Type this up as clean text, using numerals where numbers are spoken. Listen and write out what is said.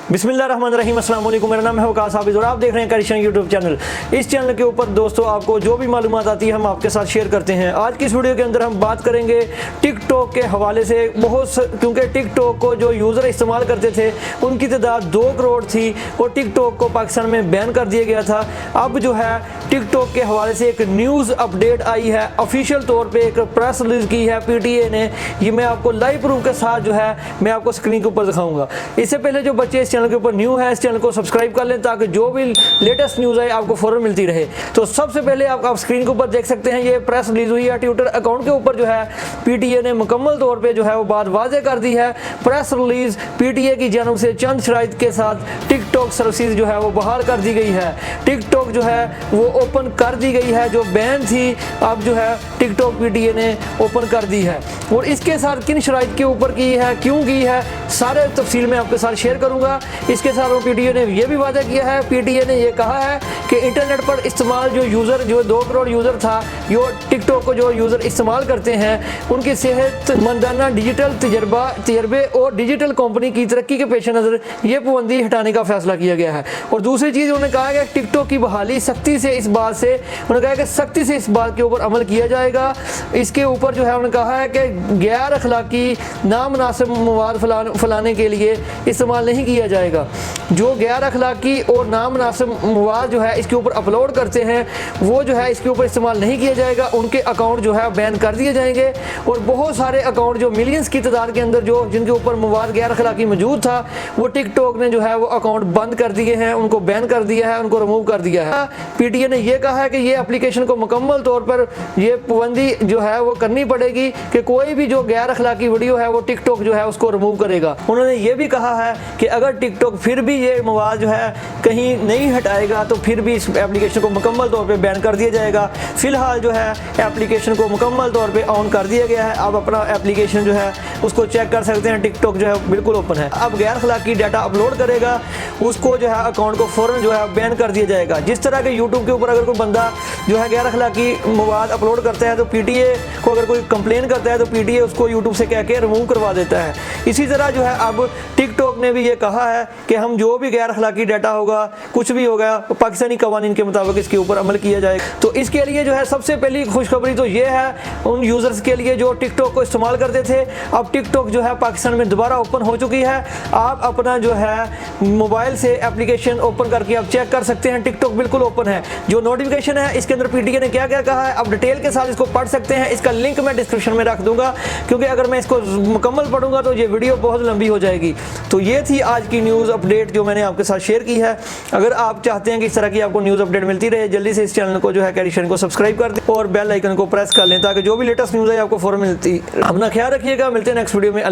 बिस्मिल्लाहिर्रहमानिर्रहीम, अस्सलाम वालेकुम। मेरा नाम है वकास हाफिज़ और आप देख रहे हैं करिश्चियन यूट्यूब चैनल। इस चैनल के ऊपर दोस्तों आपको जो भी मालूमात आती है हम आपके साथ शेयर करते हैं। आज की इस वीडियो के अंदर हम बात करेंगे टिकटॉक के हवाले से। क्योंकि टिकटॉक को जो यूज़र इस्तेमाल करते थे उनकी तादाद 2 करोड़ थी और टिकटॉक को पाकिस्तान में बैन कर दिया गया था। अब जो है टिकटॉक के हवाले से एक न्यूज़ अपडेट आई है, ऑफिशियल तौर पे एक प्रेस रिलीज की है PTA ने। ये मैं आपको लाइव प्रूफ के साथ जो है मैं आपको स्क्रीन के ऊपर दिखाऊंगा। इससे पहले जो बच्चे इस चैनल के ऊपर न्यू है, इस चैनल को सब्सक्राइब कर लें ताकि जो भी लेटेस्ट न्यूज़ आए आपको फौरन मिलती रहे। तो सबसे पहले आप स्क्रीन के ऊपर देख सकते हैं ये प्रेस रिलीज हुई है ट्विटर अकाउंट के ऊपर। जो है PTA ने मुकम्मल तौर पर जो है वो बात वाज़ेह कर दी है। प्रेस रिलीज PTA की जानब से चंद शराइत के साथ टिकटॉक सर्विसेज जो है वो बहाल कर दी गई है। टिकटॉक जो है वो ओपन कर दी गई है, जो बैन थी अब जो है टिकटॉक PTA ने ओपन कर दी है। और इसके साथ किन शराइत के ऊपर की है, क्यों की है, सारे तफसील में आपके साथ शेयर करूंगा। इसके साथ PTA ने यह भी वादा किया है, PTA ने यह कहा है कि इंटरनेट पर इस्तेमाल जो यूज़र जो 2 करोड़ यूज़र था, जो टिकटॉक को जो यूज़र इस्तेमाल करते हैं उनकी सेहतमंदाना डिजिटल तजर्बे और डिजिटल कंपनी की तरक्की के पेश नज़र ये पाबंदी हटाने का फैसला किया गया है। और दूसरी चीज़ उन्होंने कहा है कि टिकटॉक की बहाली सख्ती से इस बात से उन्होंने कहा कि सख्ती से इस बात के ऊपर अमल किया जाएगा। इसके ऊपर जो है उन्होंने कहा है कि गैर अखलाकी नामनासिब मवाद फैलाने के लिए इस्तेमाल नहीं किया जाएगा। जो गैर अखलाकी और नामनासिब मवाद जो है इसके ऊपर अपलोड करते हैं वो जो है इसके ऊपर इस्तेमाल नहीं किया जाएगा। उनके अकाउंट जो है बैन कर दिए जाएंगे। और बहुत सारे अकाउंट जो मिलियंस की तादाद के अंदर जो जिनके ऊपर मवाद गैर अखलाकी मौजूद था वो टिकटॉक ने जो है वो अकाउंट बंद कर दिए हैं, उनको बैन कर दिया है, उनको रिमूव कर दिया है। PTA ने यह कहा है कि ये एप्लीकेशन को मुकम्मल तौर पर ये पाबंदी जो है वो करनी पड़ेगी कि कोई भी जो गैर अखलाकी वीडियो है वो टिकटॉक जो है उसको रिमूव करेगा। उन्होंने ये भी कहा है कि अगर टिकटॉक फिर भी ये मवाद जो है कहीं नहीं हटाएगा तो फिर भी इस एप्लीकेशन को मुकम्मल तौर पे बैन कर दिया जाएगा। फिलहाल जो है एप्लीकेशन को मुकम्मल तौर पे ऑन कर दिया गया है। आप अपना एप्लीकेशन जो है उसको चेक कर सकते हैं। टिकटॉक जो है बिल्कुल ओपन है। अब गैर अखलाकी डाटा अपलोड करेगा उसको जो है अकाउंट को फौरन जो है बैन कर दिया जाएगा। जिस तरह के यूट्यूब के ऊपर अगर कोई बंदा जो है गैर अखलाकी मवाद अपलोड करता है तो PTA को अगर कोई कंप्लेन करता है तो PTA उसको यूट्यूब से कह के रिमूव करवा देता है। इसी तरह जो है अब टिकटॉक ने भी ये कहा है कि हम जो भी गैर अखलाकी डाटा होगा कुछ भी होगा पाकिस्तानी कवानीन के मुताबिक इसके ऊपर अमल किया जाएगा। तो इसके लिए जो है सबसे पहली खुशखबरी तो ये है उन यूज़र्स के लिए जो टिकटॉक को इस्तेमाल करते थे। अब टिकटॉक जो है पाकिस्तान में दोबारा ओपन हो चुकी है। आप अपना जो है मोबाइल से एप्लीकेशन ओपन करके आप चेक कर सकते हैं। टिकटॉक बिल्कुल ओपन है। जो नोटिफिकेशन है इसके अंदर PTA ने क्या क्या कहा है आप डिटेल के साथ इसको पढ़ सकते हैं। इसका लिंक मैं डिस्क्रिप्शन में रख दूंगा क्योंकि अगर मैं इसको मुकम्मल पढ़ूंगा तो ये वीडियो बहुत लंबी हो जाएगी। तो ये थी आज की न्यूज़ अपडेट जो मैंने आपके साथ शेयर की है। अगर आप चाहते हैं कि इस तरह की आपको न्यूज़ अपडेट मिलती रहे जल्दी से इस चैनल को जो है करिश्चियन को सब्सक्राइब कर दें और बेल आइकन को प्रेस कर लें ताकि जो भी लेटेस्ट न्यूज़ है आपको फौरन मिलती। अपना ख्याल रखिएगा, मिलते हैं नेक्स्ट वीडियो में।